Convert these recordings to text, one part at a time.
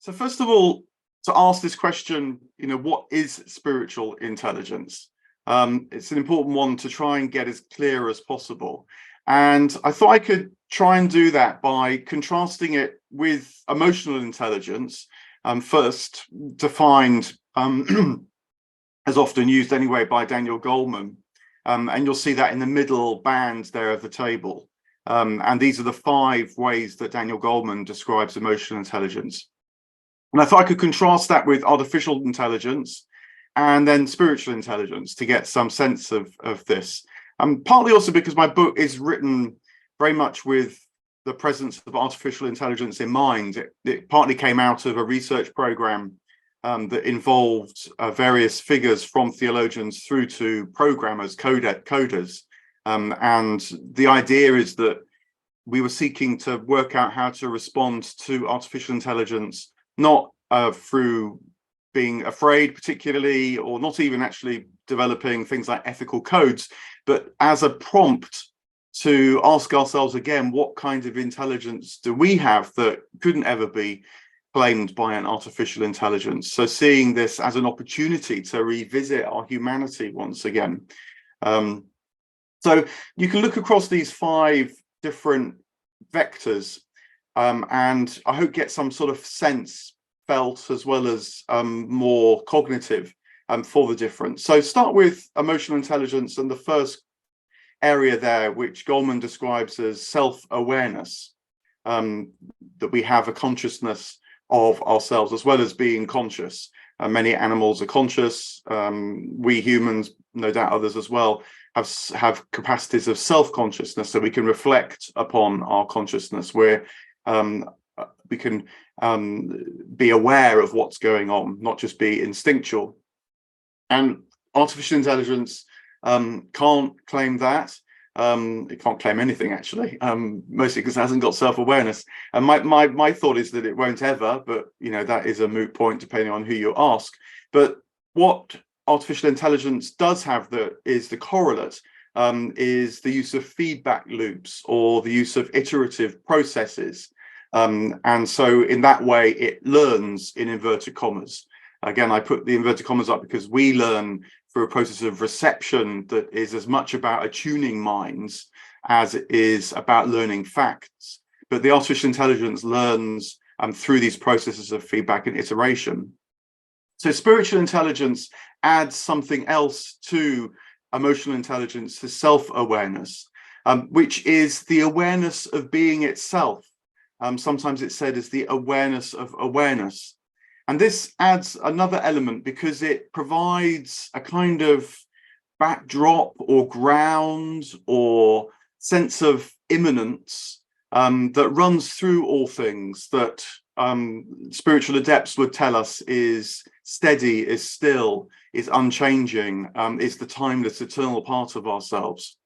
So first of all, to ask this question, what is spiritual intelligence? It's an important one to try and get as clear as possible. And I thought I could try and do that by contrasting it with emotional intelligence, first defined as often used anyway by Daniel Goleman. And you'll see that in the middle band there of the table. And these are the 5 ways that Daniel Goleman describes emotional intelligence. And I thought I could contrast that with artificial intelligence and then spiritual intelligence to get some sense of this. Partly also because my book is written very much with the presence of artificial intelligence in mind. It partly came out of a research program that involved various figures from theologians through to programmers, coders. And the idea is that we were seeking to work out how to respond to artificial intelligence, not through being afraid particularly, or not even actually developing things like ethical codes, but as a prompt to ask ourselves again, what kind of intelligence do we have that couldn't ever be claimed by an artificial intelligence? So seeing this as an opportunity to revisit our humanity once again. So you can look across these 5 different vectors and I hope get some sort of sense felt as well as more cognitive for the difference. So start with emotional intelligence, and the first area there, which Goleman describes as self-awareness, that we have a consciousness of ourselves as well as being conscious. Many animals are conscious. We humans, no doubt others as well, have capacities of self-consciousness, so we can reflect upon our consciousness, where we can be aware of what's going on, not just be instinctual. And artificial intelligence can't claim that. It can't claim anything, actually, mostly because it hasn't got self-awareness. And my thought is that it won't ever, but that is a moot point depending on who you ask. But what artificial intelligence does have that is the correlate, is the use of feedback loops or the use of iterative processes. And so in that way, it learns in inverted commas. Again, I put the inverted commas up because we learn through a process of reception that is as much about attuning minds as it is about learning facts. But the artificial intelligence learns through these processes of feedback and iteration. So spiritual intelligence adds something else to emotional intelligence, to self-awareness, which is the awareness of being itself. Sometimes it's said as the awareness of awareness. And this adds another element because it provides a kind of backdrop or ground or sense of immanence that runs through all things, that spiritual adepts would tell us is steady, is still, is unchanging, is the timeless, eternal part of ourselves.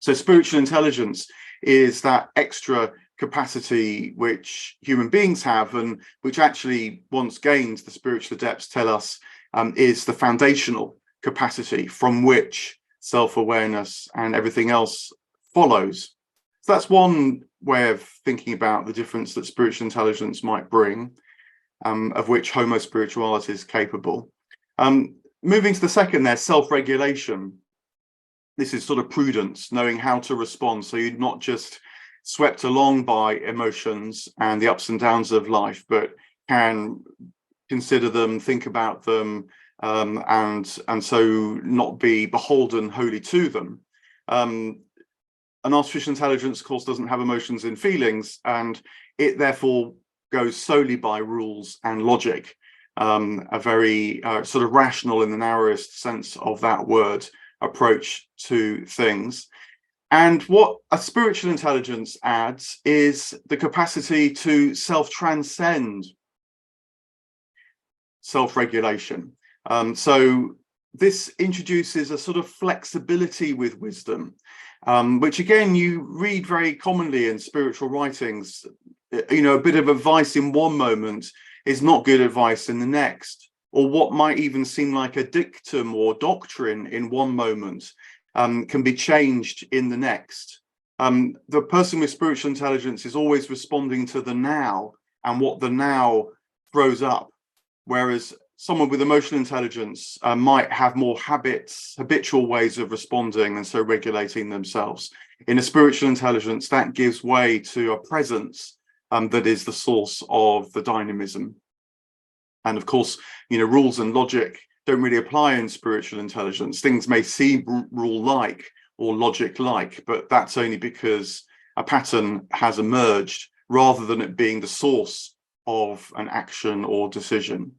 So spiritual intelligence is that extra capacity which human beings have, and which actually, once gained, the spiritual adepts tell us is the foundational capacity from which self-awareness and everything else follows. So that's one way of thinking about the difference that spiritual intelligence might bring, of which Homo spiritualis is capable. Moving to the second there, self-regulation. This is sort of prudence, knowing how to respond, so you're not just swept along by emotions and the ups and downs of life, but can consider them, think about them, and so not be beholden wholly to them. An artificial intelligence, of course, doesn't have emotions and feelings, and it therefore goes solely by rules and logic, a very sort of rational, in the narrowest sense of that word, approach to things. And what a spiritual intelligence adds is the capacity to self-transcend self-regulation. So this introduces a sort of flexibility with wisdom, which again, you read very commonly in spiritual writings. A bit of advice in one moment is not good advice in the next, or what might even seem like a dictum or doctrine in one moment can be changed in the next. The person with spiritual intelligence is always responding to the now and what the now grows up, whereas someone with emotional intelligence might have more habitual ways of responding, and so regulating themselves. In a spiritual intelligence, that gives way to a presence that is the source of the dynamism. And of course, rules and logic don't really apply in spiritual intelligence. Things may seem rule-like or logic-like, but that's only because a pattern has emerged rather than it being the source of an action or decision.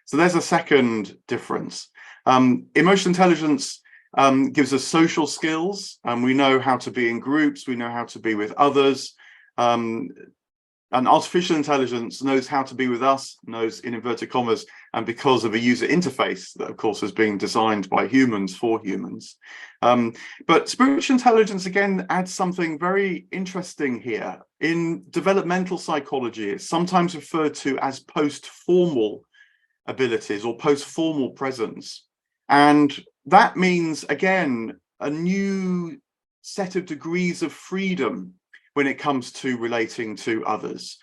So there's a second difference. Emotional intelligence gives us social skills, and we know how to be in groups, we know how to be with others. And artificial intelligence knows how to be with us, knows in inverted commas, and because of a user interface that, of course, has been designed by humans for humans. But spiritual intelligence, again, adds something very interesting here. In developmental psychology, it's sometimes referred to as post-formal abilities or post-formal presence. And that means, again, a new set of degrees of freedom when it comes to relating to others.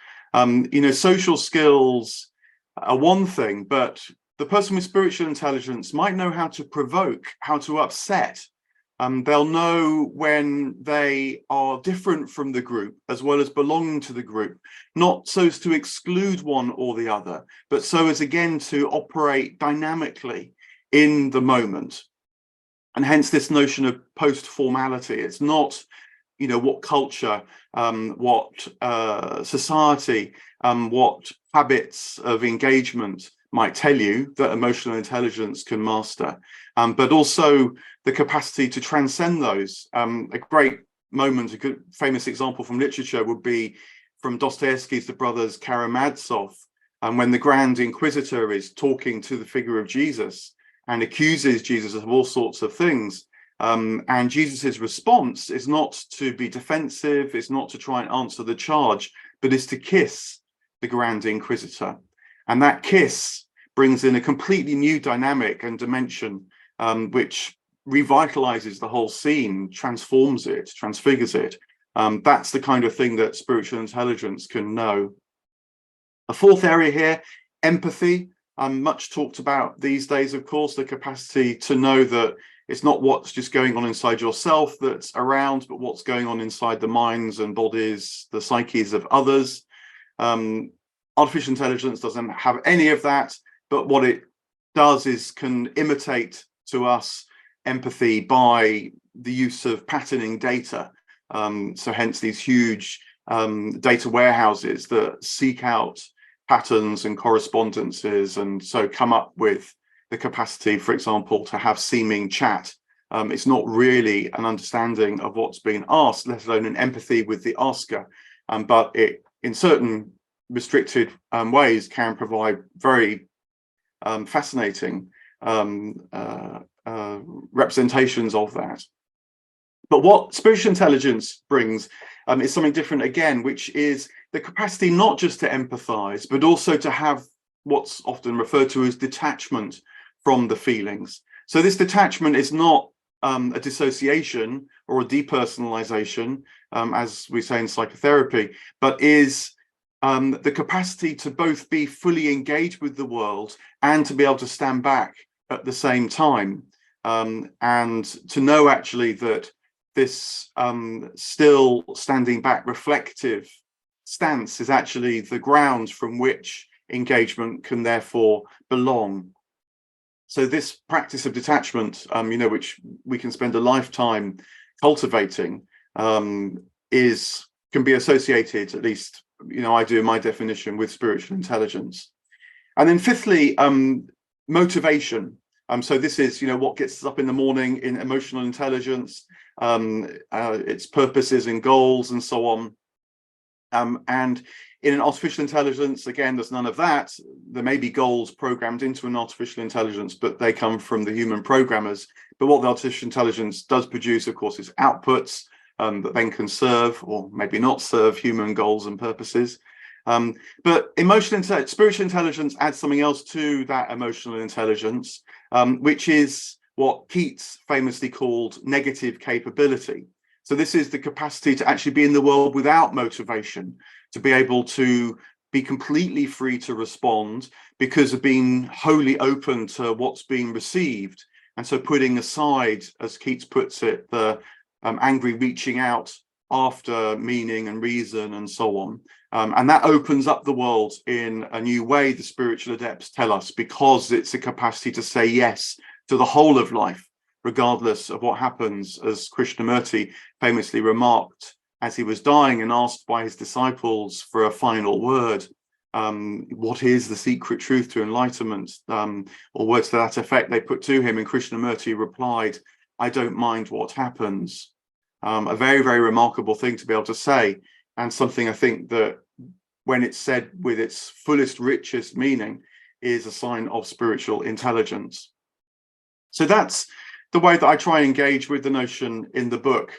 Social skills are one thing, but the person with spiritual intelligence might know how to provoke, how to upset. They'll know when they are different from the group as well as belonging to the group, not so as to exclude one or the other, but so as, again, to operate dynamically in the moment. And hence this notion of post-formality. It's not what culture, what society, what habits of engagement might tell you that emotional intelligence can master, but also the capacity to transcend those. A great moment, a good famous example from literature would be from Dostoevsky's The Brothers Karamazov, when the Grand Inquisitor is talking to the figure of Jesus and accuses Jesus of all sorts of things. And Jesus's response is not to be defensive, it's not to try and answer the charge, but is to kiss the Grand Inquisitor. And that kiss brings in a completely new dynamic and dimension, which revitalizes the whole scene, transforms it, transfigures it. That's the kind of thing that spiritual intelligence can know. A fourth area here, empathy. Much talked about these days, of course, the capacity to know that it's not what's just going on inside yourself that's around, but what's going on inside the minds and bodies, the psyches of others. Artificial intelligence doesn't have any of that, but what it does is can imitate to us empathy by the use of patterning data. So hence these huge data warehouses that seek out patterns and correspondences, and so come up with the capacity, for example, to have seeming chat. It's not really an understanding of what's being asked, let alone an empathy with the asker, but it, in certain restricted ways, can provide very fascinating representations of that. But what spiritual intelligence brings is something different again, which is the capacity not just to empathize, but also to have what's often referred to as detachment from the feelings. So this detachment is not a dissociation or a depersonalization, as we say in psychotherapy, but is the capacity to both be fully engaged with the world and to be able to stand back at the same time, and to know actually that this still standing back reflective stance is actually the ground from which engagement can therefore belong. So this practice of detachment, which we can spend a lifetime cultivating, can be associated, at least, I do in my definition, with spiritual intelligence. And then fifthly, motivation. So this is, what gets us up in the morning in emotional intelligence, its purposes and goals and so on. And in an artificial intelligence, again, there's none of that. There may be goals programmed into an artificial intelligence, but they come from the human programmers. But what the artificial intelligence does produce, of course, is outputs that then can serve or maybe not serve human goals and purposes. But spiritual intelligence adds something else to that emotional intelligence, which is what Keats famously called negative capability. So this is the capacity to actually be in the world without motivation, to be able to be completely free to respond because of being wholly open to what's being received. And so putting aside, as Keats puts it, the angry reaching out after meaning and reason and so on. And that opens up the world in a new way, the spiritual adepts tell us, because it's a capacity to say yes to the whole of life, regardless of what happens, as Krishnamurti famously remarked as he was dying and asked by his disciples for a final word. What is the secret truth to enlightenment? Or words to that effect they put to him, and Krishnamurti replied, I don't mind what happens. A very, very remarkable thing to be able to say, and something I think that when it's said with its fullest, richest meaning is a sign of spiritual intelligence. So that's the way that I try and engage with the notion in the book.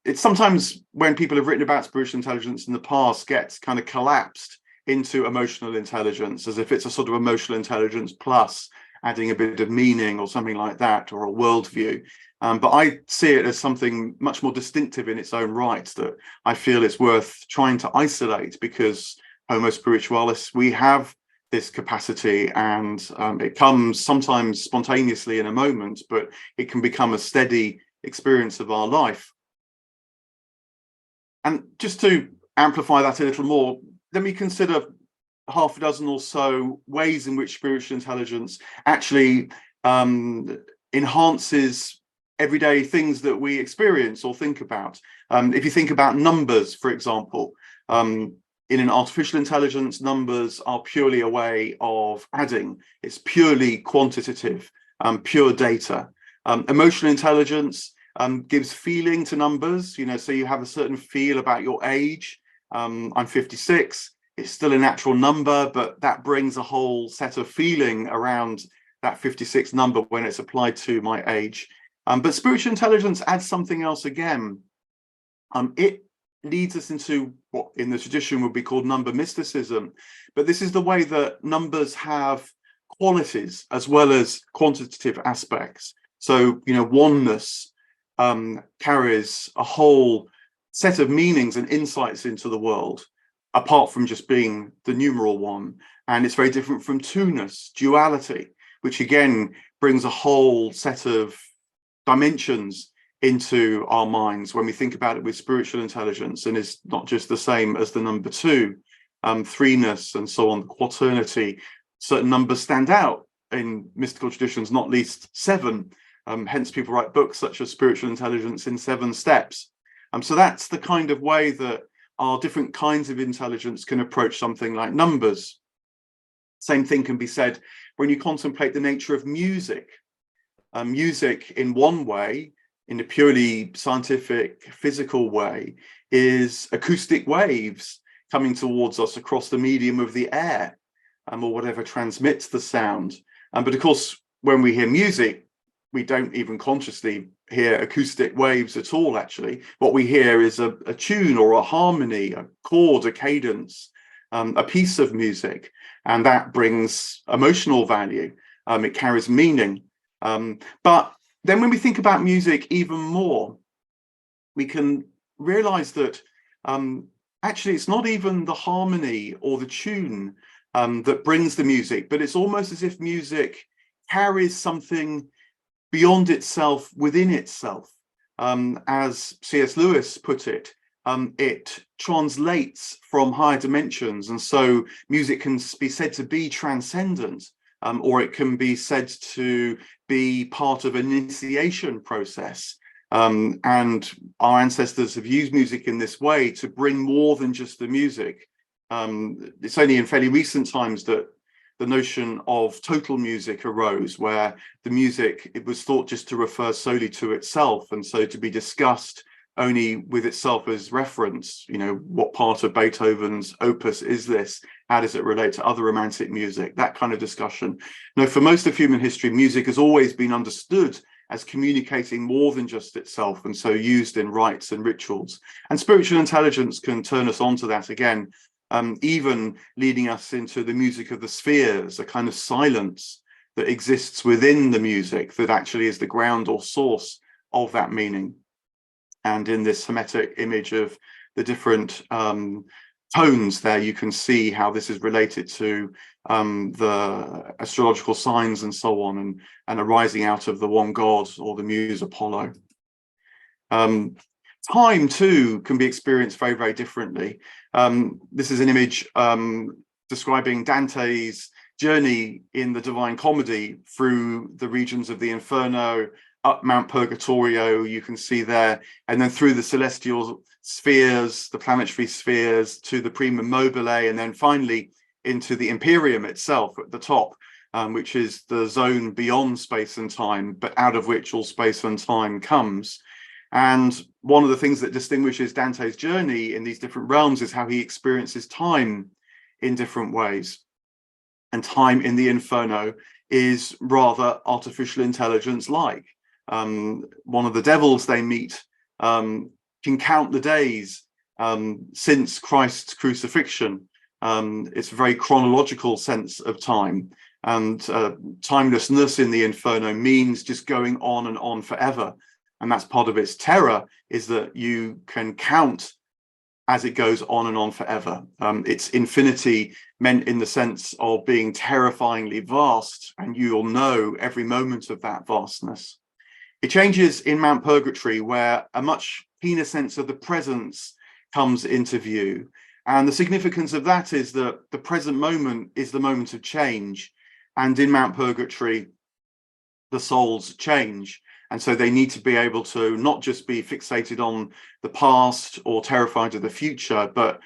It's sometimes when people have written about spiritual intelligence in the past gets kind of collapsed into emotional intelligence, as if it's a sort of emotional intelligence plus adding a bit of meaning or something like that, or a worldview. But I see it as something much more distinctive in its own right that I feel it's worth trying to isolate, because Homo spiritualis, we have this capacity, and it comes sometimes spontaneously in a moment, but it can become a steady experience of our life. And just to amplify that a little more, let me consider half a dozen or so ways in which spiritual intelligence actually enhances everyday things that we experience or think about. If you think about numbers, for example, in an artificial intelligence, numbers are purely a way of adding. It's purely quantitative, pure data. Emotional intelligence gives feeling to numbers, so you have a certain feel about your age. I'm 56. It's still a natural number, but that brings a whole set of feeling around that 56 number when it's applied to my age. But spiritual intelligence adds something else again. It leads us into what in the tradition would be called number mysticism. But this is the way that numbers have qualities as well as quantitative aspects. So, oneness carries a whole set of meanings and insights into the world, apart from just being the numeral one. And it's very different from two-ness, duality, which again brings a whole set of dimensions into our minds when we think about it with spiritual intelligence, and is not just the same as the number two, threeness and so on, quaternity. Certain numbers stand out in mystical traditions, not least seven. Hence people write books such as Spiritual Intelligence in 7 Steps. So that's the kind of way that our different kinds of intelligence can approach something like numbers. Same thing can be said when you contemplate the nature of music. Music in one way, in a purely scientific, physical way, is acoustic waves coming towards us across the medium of the air, or whatever transmits the sound. But of course, when we hear music, we don't even consciously hear acoustic waves at all, actually. What we hear is a tune or a harmony, a chord, a cadence, a piece of music, and that brings emotional value. It carries meaning. But then when we think about music even more, we can realize that actually it's not even the harmony or the tune that brings the music, but it's almost as if music carries something beyond itself within itself. As C.S. Lewis put it, it translates from higher dimensions, and so music can be said to be transcendent, or it can be said to be part of an initiation process. And our ancestors have used music in this way to bring more than just the music. It's only in fairly recent times that the notion of total music arose, where the music, it was thought just to refer solely to itself, and so to be discussed only with itself as reference. What part of Beethoven's opus is this? How does it relate to other romantic music? That kind of discussion. No, for most of human history, music has always been understood as communicating more than just itself, and so used in rites and rituals. And spiritual intelligence can turn us onto that again, even leading us into the music of the spheres, a kind of silence that exists within the music that actually is the ground or source of that meaning. And in this Hermetic image of the different tones there, you can see how this is related to the astrological signs and so on, and arising out of the one god or the muse Apollo. Time too can be experienced very, very differently. This is an image describing Dante's journey in the Divine Comedy through the regions of the Inferno, up Mount Purgatorio, you can see there, and then through the celestial spheres, the planetary spheres, to the Prima Mobile, and then finally into the Imperium itself at the top, which is the zone beyond space and time, but out of which all space and time comes. And one of the things that distinguishes Dante's journey in these different realms is how he experiences time in different ways. And time in the Inferno is rather artificial intelligence-like. One of the devils they meet can count the days since Christ's crucifixion. It's a very chronological sense of time, and timelessness in the Inferno means just going on and on forever. And that's part of its terror, is that you can count as it goes on and on forever. It's infinity meant in the sense of being terrifyingly vast, and you'll know every moment of that vastness. It changes in Mount Purgatory, where a much keener sense of the presence comes into view. And the significance of that is that the present moment is the moment of change. And in Mount Purgatory, the souls change. And so they need to be able to not just be fixated on the past or terrified of the future, but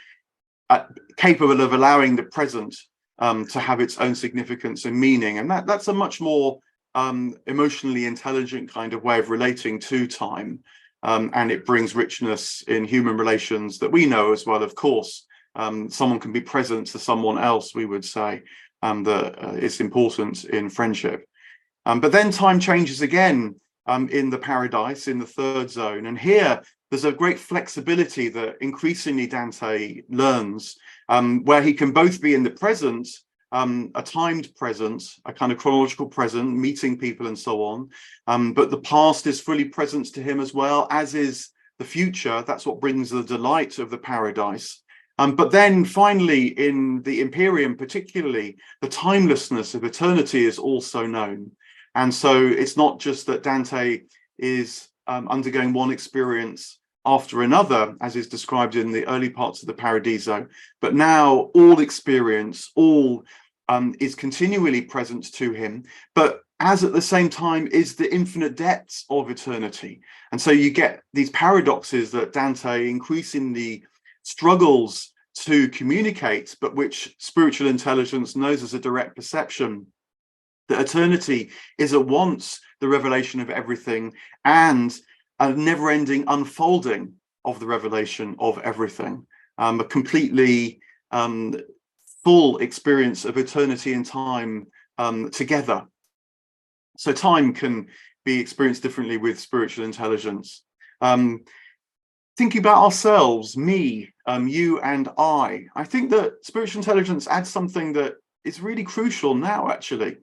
capable of allowing the present to have its own significance and meaning. And that's a much more emotionally intelligent kind of way of relating to time. And it brings richness in human relations that we know as well, of course. Someone can be present to someone else, we would say, that it's important in friendship. But then time changes again in the paradise, in the third zone. And here there's a great flexibility that increasingly Dante learns, where he can both be in the present, a timed present, a kind of chronological present, meeting people and so on. But the past is fully present to him as well, as is the future. That's what brings the delight of the paradise. But then finally, in the Imperium particularly, the timelessness of eternity is also known. And so it's not just that Dante is undergoing one experience after another, as is described in the early parts of the Paradiso, but now all experience, all is continually present to him, but as at the same time is the infinite depths of eternity. And so you get these paradoxes that Dante increasingly struggles to communicate, but which spiritual intelligence knows as a direct perception. That eternity is at once the revelation of everything and a never-ending unfolding of the revelation of everything, a completely full experience of eternity and time together. So time can be experienced differently with spiritual intelligence. Thinking about ourselves, me, you and I think that spiritual intelligence adds something that is really crucial now, actually.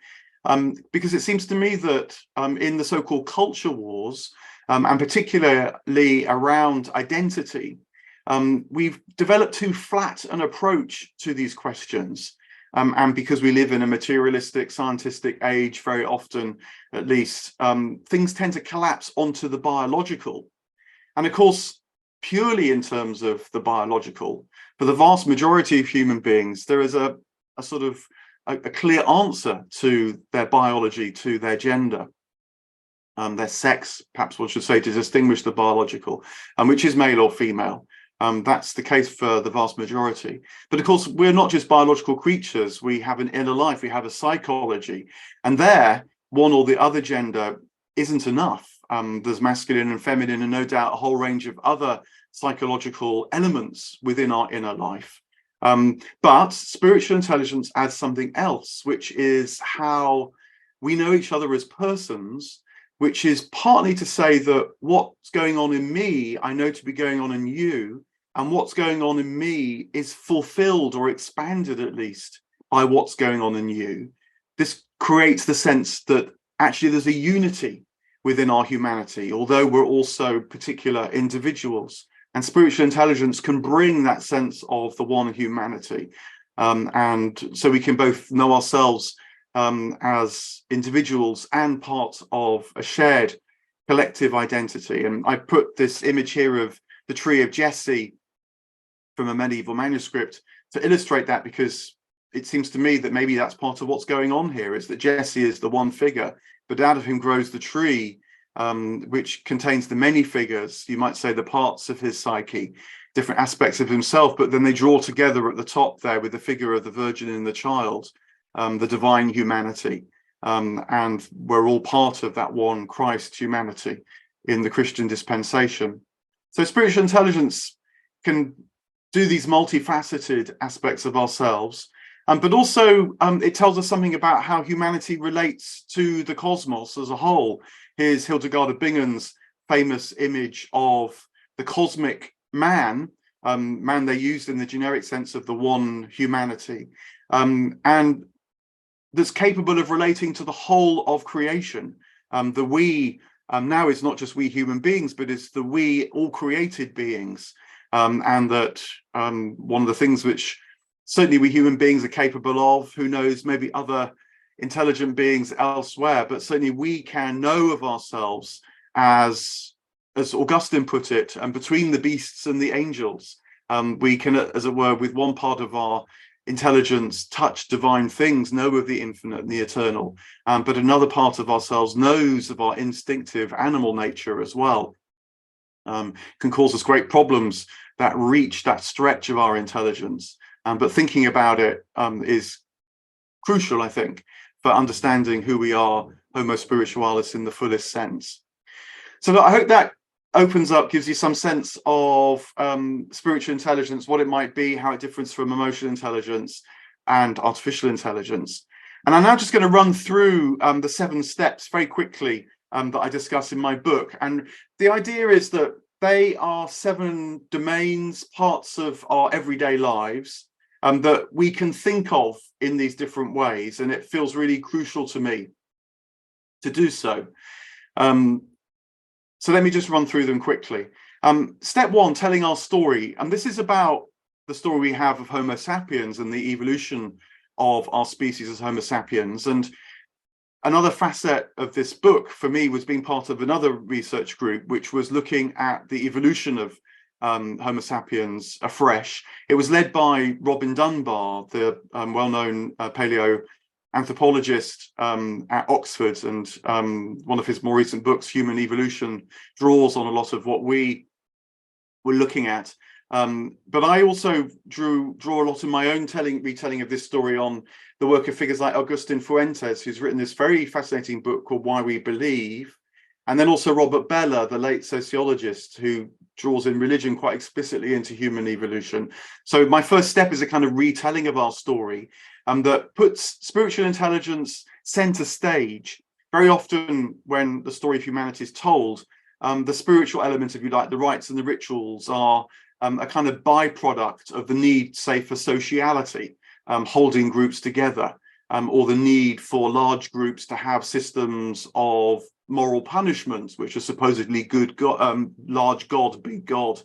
Because it seems to me that in the so-called culture wars, and particularly around identity, we've developed too flat an approach to these questions. And because we live in a materialistic, scientific age, very often, at least, things tend to collapse onto the biological. And of course, purely in terms of the biological, for the vast majority of human beings, there is a sort of a clear answer to their biology, to their gender, their sex, perhaps one should say, to distinguish the biological, which is male or female. That's the case for the vast majority. But of course, we're not just biological creatures. We have an inner life, we have a psychology. And there, one or the other gender isn't enough. There's masculine and feminine, and no doubt a whole range of other psychological elements within our inner life. But spiritual intelligence adds something else, which is how we know each other as persons, which is partly to say that what's going on in me, I know to be going on in you, and what's going on in me is fulfilled or expanded, at least, by what's going on in you. This creates the sense that actually there's a unity within our humanity, although we're also particular individuals. And spiritual intelligence can bring that sense of the one humanity. And so we can both know ourselves as individuals and part of a shared collective identity. And I put this image here of the tree of Jesse from a medieval manuscript to illustrate that, because it seems to me that maybe that's part of what's going on here, is that Jesse is the one figure, but out of him grows the tree, which contains the many figures, you might say the parts of his psyche, different aspects of himself, but then they draw together at the top there with the figure of the Virgin and the Child, the divine humanity. And we're all part of that one Christ humanity in the Christian dispensation. So spiritual intelligence can do these multifaceted aspects of ourselves, but also it tells us something about how humanity relates to the cosmos as a whole. Here's Hildegard of Bingen's famous image of the cosmic man, man they used in the generic sense of the one humanity, and that's capable of relating to the whole of creation. The we now is not just we human beings, but it's the we all created beings. And that one of the things which certainly we human beings are capable of, who knows, maybe other intelligent beings elsewhere, but certainly we can know of ourselves as Augustine put it, and between the beasts and the angels, we can, as it were, with one part of our intelligence touch divine things, know of the infinite and the eternal, but another part of ourselves knows of our instinctive animal nature as well. Can cause us great problems that reach that stretch of our intelligence, but thinking about it is crucial, I think, for understanding who we are, Homo spiritualis, in the fullest sense. So I hope that opens up, gives you some sense of spiritual intelligence, what it might be, how it differs from emotional intelligence and artificial intelligence. And I'm now just going to run through the 7 steps very quickly that I discuss in my book. And the idea is that they are 7 domains, parts of our everyday lives, that we can think of in these different ways. And it feels really crucial to me to do so. So let me just run through them quickly. Step 1, telling our story. And this is about the story we have of Homo sapiens and the evolution of our species as Homo sapiens. And another facet of this book for me was being part of another research group, which was looking at the evolution of Homo sapiens afresh. It was led by Robin Dunbar, the well-known paleoanthropologist at Oxford, and one of his more recent books, Human Evolution, draws on a lot of what we were looking at. But I also draw a lot of my own retelling of this story on the work of figures like Agustin Fuentes, who's written this very fascinating book called Why We Believe, and then also Robert Bellah, the late sociologist, who draws in religion quite explicitly into human evolution. So my first step is a kind of retelling of our story, that puts spiritual intelligence center stage. Very often when the story of humanity is told, the spiritual element, if you like, the rites and the rituals are a kind of byproduct of the need, say, for sociality, holding groups together, or the need for large groups to have systems of moral punishments, which are supposedly good, large God, big God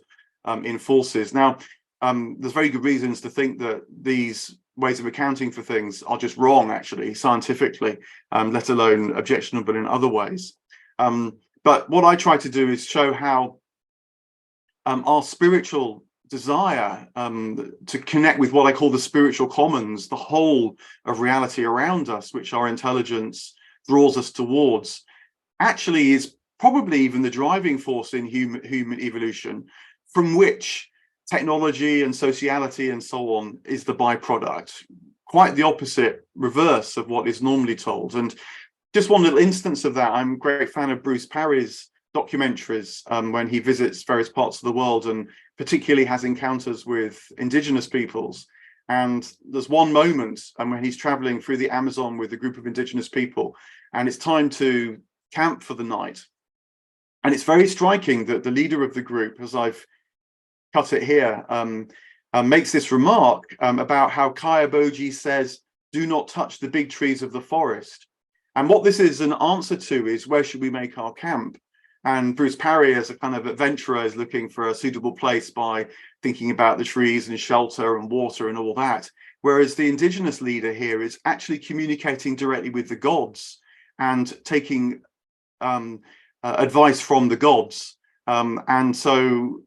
enforces. Now, there's very good reasons to think that these ways of accounting for things are just wrong, actually, scientifically, let alone objectionable in other ways. But what I try to do is show how our spiritual desire to connect with what I call the spiritual commons, the whole of reality around us, which our intelligence draws us towards, actually is probably even the driving force in human evolution, from which technology and sociality and so on is the byproduct. Quite the opposite, reverse of what is normally told. And just one little instance of that, I'm a great fan of Bruce Parry's documentaries when he visits various parts of the world and particularly has encounters with indigenous peoples. And there's one moment when he's traveling through the Amazon with a group of indigenous people, and it's time to camp for the night. And it's very striking that the leader of the group, as I've cut it here, makes this remark about how Kayaboji says, "Do not touch the big trees of the forest." And what this is an answer to is, where should we make our camp? And Bruce Parry, as a kind of adventurer, is looking for a suitable place by thinking about the trees and shelter and water and all that. Whereas the indigenous leader here is actually communicating directly with the gods and taking advice from the gods. And so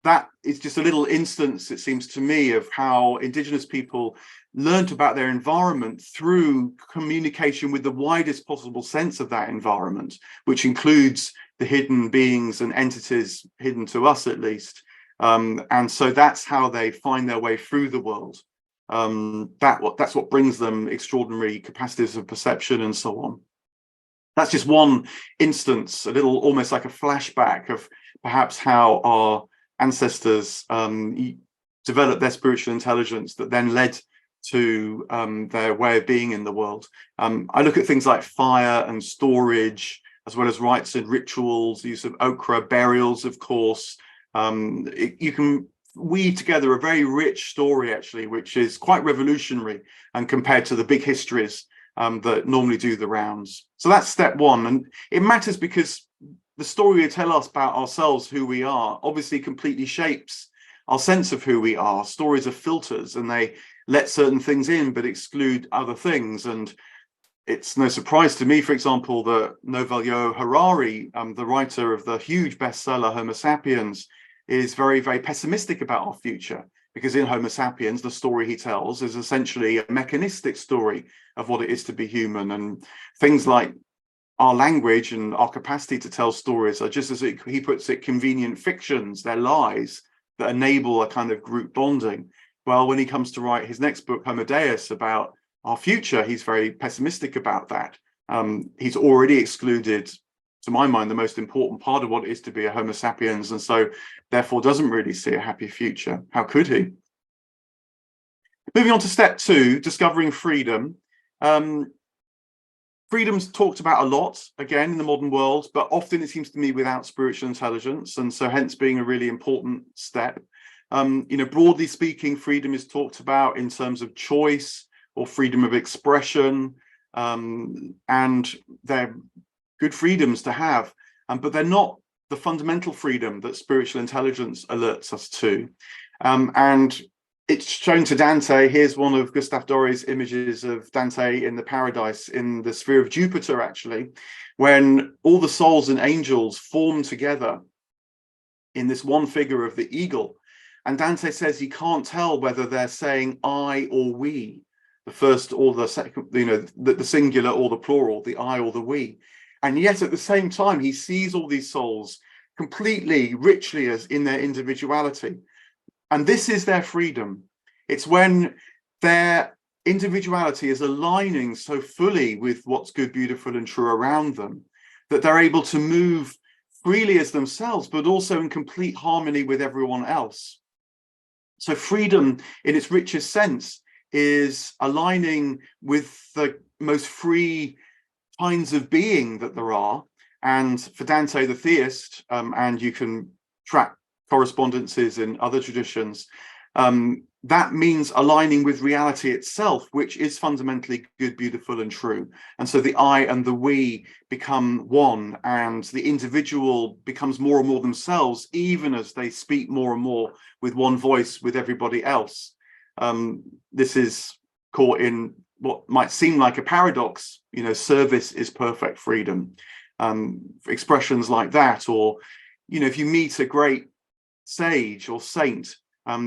that is just a little instance, it seems to me, of how indigenous people learned about their environment through communication with the widest possible sense of that environment, which includes the hidden beings and entities hidden to us, at least. And so that's how they find their way through the world. That's what brings them extraordinary capacities of perception and so on. That's just one instance, a little almost like a flashback of perhaps how our ancestors developed their spiritual intelligence that then led to their way of being in the world. I look at things like fire and storage, as well as rites and rituals, use of ochre, burials, of course. You can weave together a very rich story, actually, which is quite revolutionary and compared to the big histories that normally do the rounds. So that's step one. And it matters because the story we tell us about ourselves, who we are, obviously completely shapes our sense of who we are. Stories are filters, and they let certain things in but exclude other things. And it's no surprise to me, for example, that Yuval Noah Harari, the writer of the huge bestseller Homo sapiens, is very, very pessimistic about our future, because in Homo sapiens, the story he tells is essentially a mechanistic story of what it is to be human. And things like our language and our capacity to tell stories are, just as he puts it, convenient fictions. They're lies that enable a kind of group bonding. Well, when he comes to write his next book, Homo Deus, about our future, he's very pessimistic about that. He's already excluded, to my mind, the most important part of what it is to be a Homo sapiens, and so therefore doesn't really see a happy future. How could he? Moving on to step two, discovering freedom. Freedom's talked about a lot, again, in the modern world, but often it seems to me without spiritual intelligence, and so hence being a really important step. Broadly speaking, freedom is talked about in terms of choice or freedom of expression, and they're good freedoms to have, but they're not the fundamental freedom that spiritual intelligence alerts us to. And it's shown to Dante. Here's one of Gustave Doré's images of Dante in the paradise in the sphere of Jupiter, actually, when all the souls and angels form together in this one figure of the eagle. And Dante says he can't tell whether they're saying I or we, the first or the second, the singular or the plural, the I or the we. And yet at the same time, he sees all these souls completely, richly as in their individuality. And this is their freedom. It's when their individuality is aligning so fully with what's good, beautiful, and true around them that they're able to move freely as themselves, but also in complete harmony with everyone else. So freedom, in its richest sense, is aligning with the most free kinds of being that there are. And for Dante the theist, and you can track correspondences in other traditions, that means aligning with reality itself, which is fundamentally good, beautiful, and true. And so the I and the we become one, and the individual becomes more and more themselves, even as they speak more and more with one voice with everybody else. This is caught in what might seem like a paradox. Service is perfect freedom. Expressions like that, or if you meet a great sage or saint,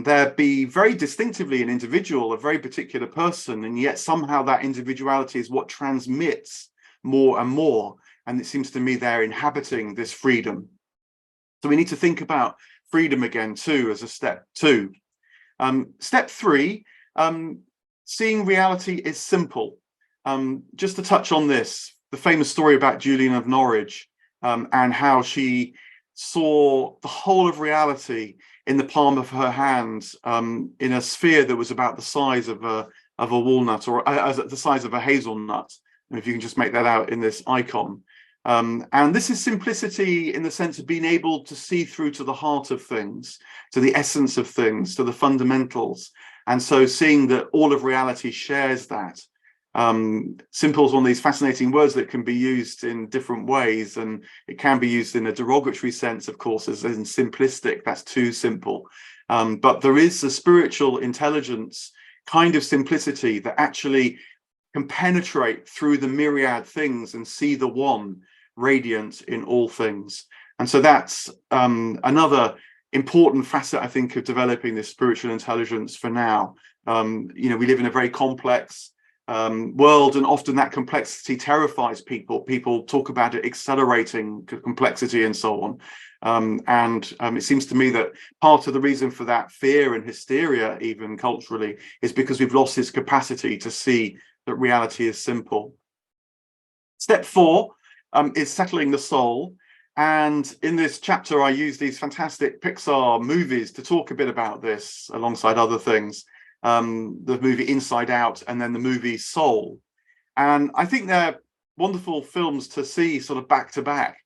there be very distinctively an individual, a very particular person, and yet somehow that individuality is what transmits more and more. And it seems to me they're inhabiting this freedom. So we need to think about freedom again too as a step two. Step three, seeing reality is simple. Just to touch on this, the famous story about Julian of Norwich, and how she saw the whole of reality in the palm of her hand, in a sphere that was about the size of a walnut, or the size of a hazelnut. And if you can just make that out in this icon. And this is simplicity in the sense of being able to see through to the heart of things, to the essence of things, to the fundamentals. And so seeing that all of reality shares that. Simple is one of these fascinating words that can be used in different ways, and it can be used in a derogatory sense, of course, as in simplistic. That's too simple. But there is a spiritual intelligence kind of simplicity that actually can penetrate through the myriad things and see the one radiant in all things. And so that's another important facet, I think, of developing this spiritual intelligence for now. We live in a very complex world, and often that complexity terrifies people. People talk about it accelerating complexity and so on. It seems to me that part of the reason for that fear and hysteria, even culturally, is because we've lost this capacity to see that reality is simple. Step 4 is settling the soul. And in this chapter, I use these fantastic Pixar movies to talk a bit about this, alongside other things. The movie Inside Out and then the movie Soul. And I think they're wonderful films to see sort of back to back,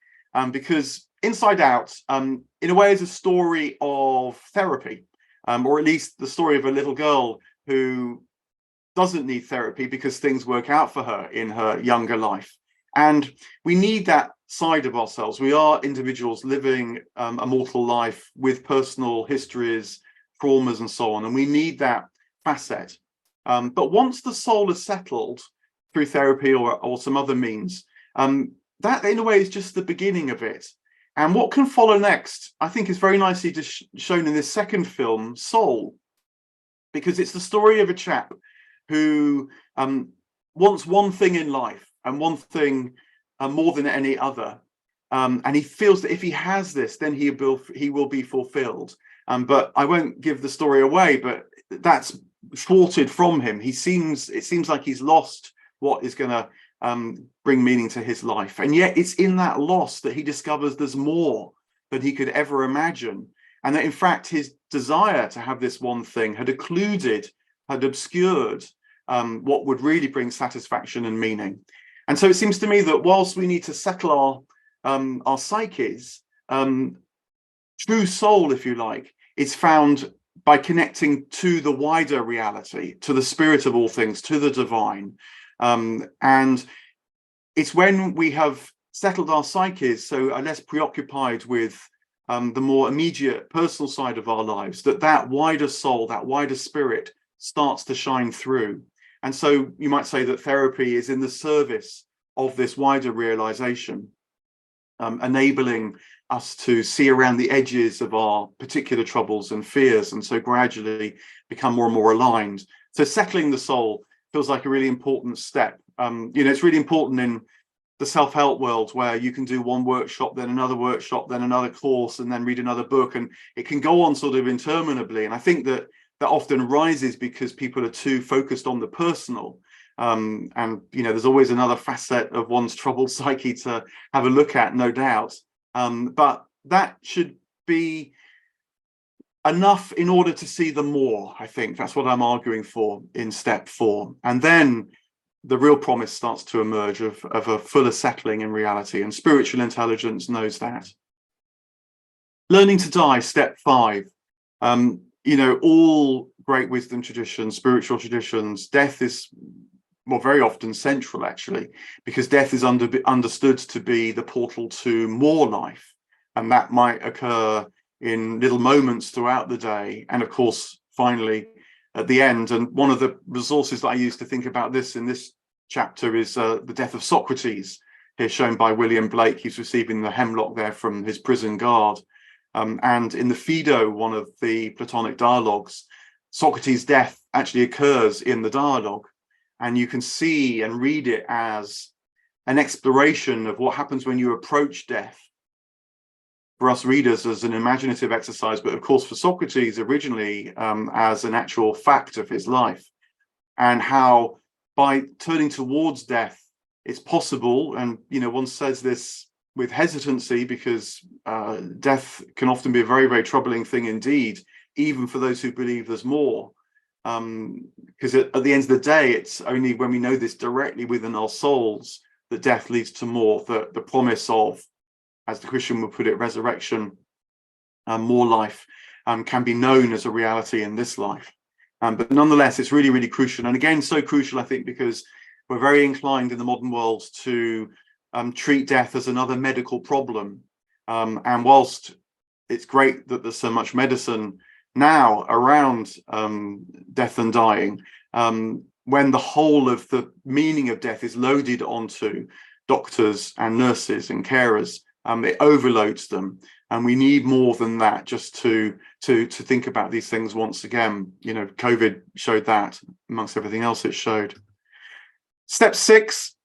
because Inside Out, in a way, is a story of therapy, or at least the story of a little girl who doesn't need therapy because things work out for her in her younger life. And we need that side of ourselves. We are individuals living a mortal life with personal histories, traumas, and so on. And we need that facet. But once the soul is settled through therapy or some other means, that in a way is just the beginning of it. And what can follow next, I think, is very nicely shown in this second film, Soul, because it's the story of a chap who wants one thing in life, and one thing more than any other. And he feels that if he has this, then he will be fulfilled. But I won't give the story away, but that's thwarted from him. It seems like he's lost what is going to bring meaning to his life. And yet it's in that loss that he discovers there's more than he could ever imagine. And that in fact, his desire to have this one thing had obscured what would really bring satisfaction and meaning. And so it seems to me that whilst we need to settle our psyches, true soul, if you like, is found by connecting to the wider reality, to the spirit of all things, to the divine. And it's when we have settled our psyches, so are less preoccupied with the more immediate personal side of our lives, that wider soul, that wider spirit starts to shine through. And so you might say that therapy is in the service of this wider realization, enabling us to see around the edges of our particular troubles and fears, and so gradually become more and more aligned. So settling the soul feels like a really important step. It's really important in the self-help world, where you can do one workshop, then another workshop, then another course, and then read another book, and it can go on sort of interminably. And I think that often arises because people are too focused on the personal. There's always another facet of one's troubled psyche to have a look at, no doubt. But that should be enough in order to see the more. I think that's what I'm arguing for in step 4. And then the real promise starts to emerge of a fuller settling in reality, and spiritual intelligence knows that. Learning to die, step 5. All great wisdom traditions, spiritual traditions, death is very often central, actually, because death is understood to be the portal to more life. And that might occur in little moments throughout the day. And of course, finally, at the end. And one of the resources that I use to think about this in this chapter is the death of Socrates, here shown by William Blake. He's receiving the hemlock there from his prison guard. And in the Phaedo, one of the Platonic dialogues, Socrates' death actually occurs in the dialogue. And you can see and read it as an exploration of what happens when you approach death. For us readers, as an imaginative exercise, but of course for Socrates originally as an actual fact of his life, and how by turning towards death, it's possible. And, one says this with hesitancy, because death can often be a very, very troubling thing indeed, even for those who believe there's more. Because at the end of the day, it's only when we know this directly within our souls that death leads to more, the promise of, as the Christian would put it, resurrection, more life, can be known as a reality in this life. But nonetheless, it's really, really crucial. And again, so crucial, I think, because we're very inclined in the modern world to treat death as another medical problem. And whilst it's great that there's so much medicine now around death and dying, when the whole of the meaning of death is loaded onto doctors and nurses and carers, it overloads them. And we need more than that just to think about these things once again. You know, COVID showed that, amongst everything else it showed. Step 6,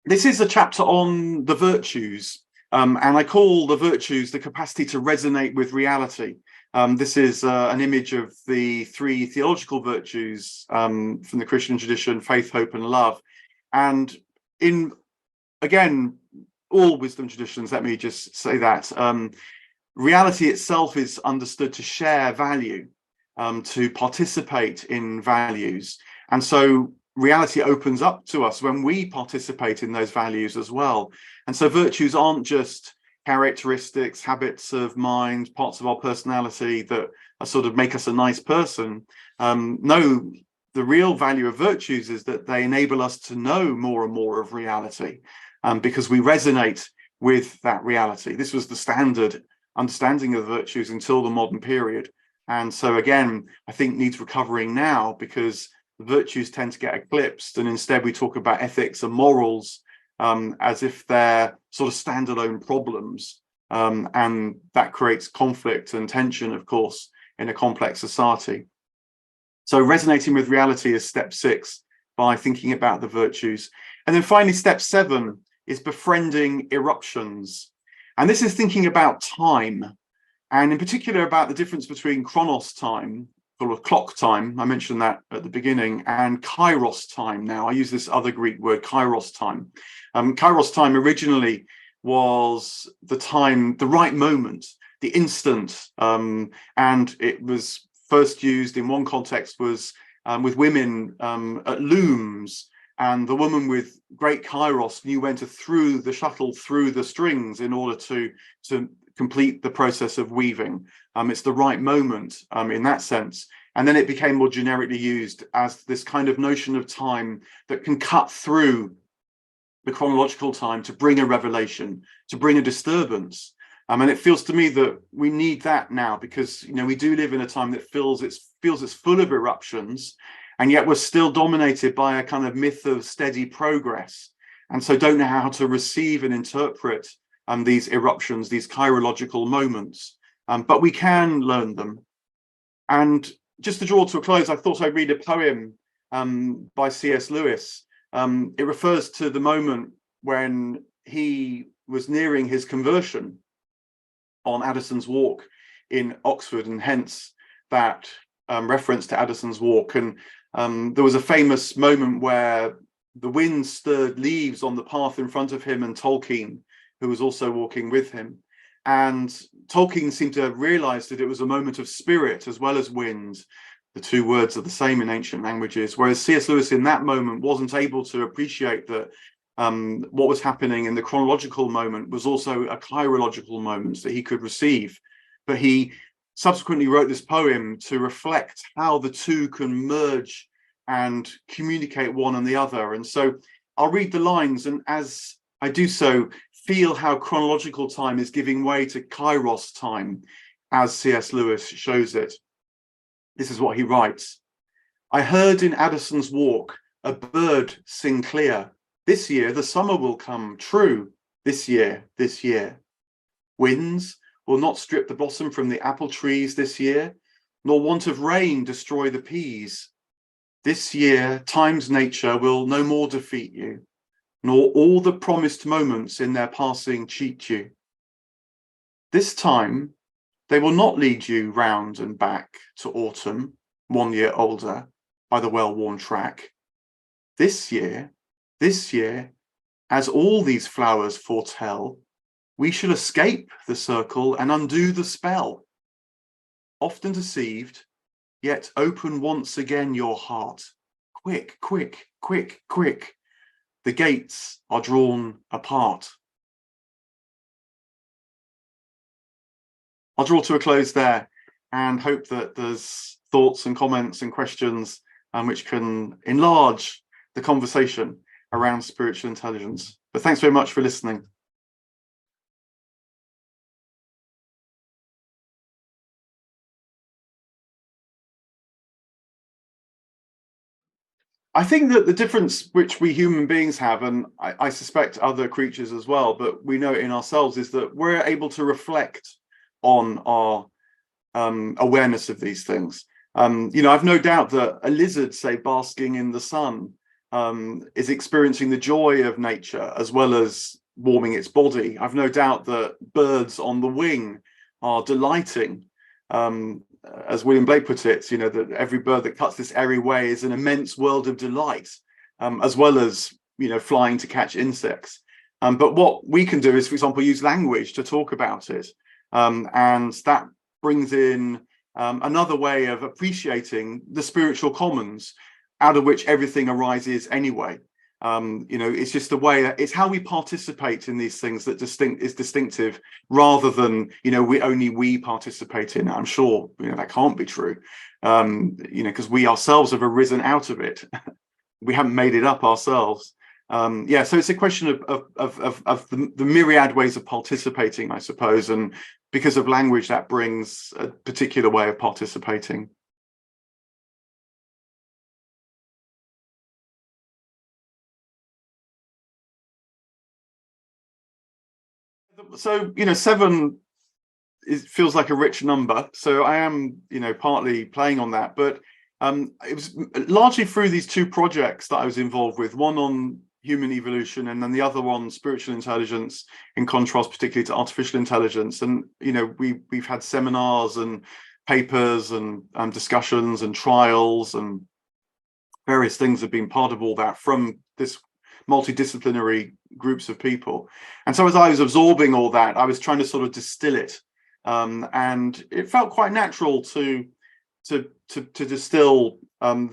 this is a chapter on the virtues, and I call the virtues the capacity to resonate with reality. This is an image of the 3 theological virtues from the Christian tradition: faith, hope, and love. And in, again, all wisdom traditions, let me just say that reality itself is understood to share value, to participate in values. And so reality opens up to us when we participate in those values as well. And so virtues aren't just characteristics, habits of mind, parts of our personality that are sort of make us a nice person. No, the real value of virtues is that they enable us to know more and more of reality, because we resonate with that reality. This was the standard understanding of virtues until the modern period. And so again, I think needs recovering now, because the virtues tend to get eclipsed, and instead we talk about ethics and morals as if they're sort of standalone problems. And that creates conflict and tension, of course, in a complex society. So resonating with reality is step 6, by thinking about the virtues. And then finally, step 7 is befriending eruptions. And this is thinking about time, and in particular about the difference between chronos time, sort of clock time, I mentioned that at the beginning, and kairos time. Now I use this other Greek word, kairos time. Kairos time originally was the time, the right moment, the instant, and it was first used in one context was with women at looms, and the woman with great kairos knew when to throw the shuttle through the strings in order to complete the process of weaving. It's the right moment in that sense. And then it became more generically used as this kind of notion of time that can cut through the chronological time to bring a revelation, to bring a disturbance. And it feels to me that we need that now, because, you know, we do live in a time that feels it's full of eruptions, and yet we're still dominated by a kind of myth of steady progress. And so don't know how to receive and interpret these eruptions, these chirological moments, but we can learn them. And just to draw to a close, I thought I'd read a poem by C.S. Lewis. It refers to the moment when he was nearing his conversion on Addison's Walk in Oxford, and hence that reference to Addison's Walk. And there was a famous moment where the wind stirred leaves on the path in front of him and Tolkien, who was also walking with him. And Tolkien seemed to have realized that it was a moment of spirit as well as wind. The two words are the same in ancient languages, whereas C.S. Lewis in that moment wasn't able to appreciate that what was happening in the chronological moment was also a chirological moment that he could receive. But he subsequently wrote this poem to reflect how the two can merge and communicate one and the other. And so I'll read the lines, and as I do so, feel how chronological time is giving way to kairos time, as C.S. Lewis shows it. This is what he writes. I heard in Addison's Walk a bird sing clear. This year the summer will come true. This year. Winds will not strip the blossom from the apple trees this year, nor want of rain destroy the peas. This year time's nature will no more defeat you, nor all the promised moments in their passing cheat you. This time they will not lead you round and back to autumn, 1 year older, by the well-worn track. This year, as all these flowers foretell, we shall escape the circle and undo the spell. Often deceived, yet open once again your heart. Quick, quick, quick, quick. The gates are drawn apart. I'll draw to a close there and hope that there's thoughts and comments and questions which can enlarge the conversation around spiritual intelligence. But thanks very much for listening. I think that the difference which we human beings have, and I suspect other creatures as well, but we know it in ourselves, is that we're able to reflect on our awareness of these things. I've no doubt that a lizard, say, basking in the sun, is experiencing the joy of nature as well as warming its body. I've no doubt that birds on the wing are delighting. As William Blake put it, that every bird that cuts this airy way is an immense world of delight, as well as, flying to catch insects. But what we can do is, for example, use language to talk about it. And that brings in another way of appreciating the spiritual commons out of which everything arises anyway. It's just the way, it's how we participate in these things that is distinctive, rather than we participate in it. I'm sure that can't be true, because we ourselves have arisen out of it. We haven't made it up ourselves. So it's a question of the myriad ways of participating, I suppose, and because of language, that brings a particular way of participating. So, 7 feels like a rich number. So I am, partly playing on that. But it was largely through these 2 projects that I was involved with, one on human evolution and then the other on spiritual intelligence, in contrast particularly to artificial intelligence. And, we've had seminars and papers and discussions and trials, and various things have been part of all that from this multidisciplinary groups of people. And so as I was absorbing all that, I was trying to sort of distill it, and it felt quite natural to distill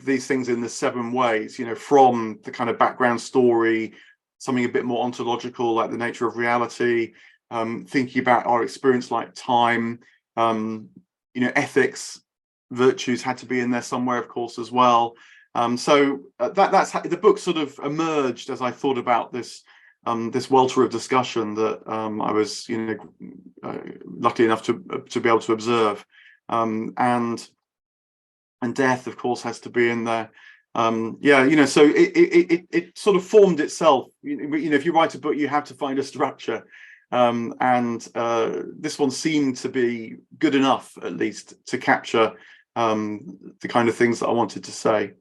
these things in the 7 ways, from the kind of background story, something a bit more ontological like the nature of reality, thinking about our experience like time, ethics, virtues had to be in there somewhere, of course, as well. So that's how the book sort of emerged as I thought about this welter of discussion that I was, lucky enough to be able to observe, and death, of course, has to be in there. So it sort of formed itself. If you write a book, you have to find a structure, and this one seemed to be good enough, at least, to capture the kind of things that I wanted to say.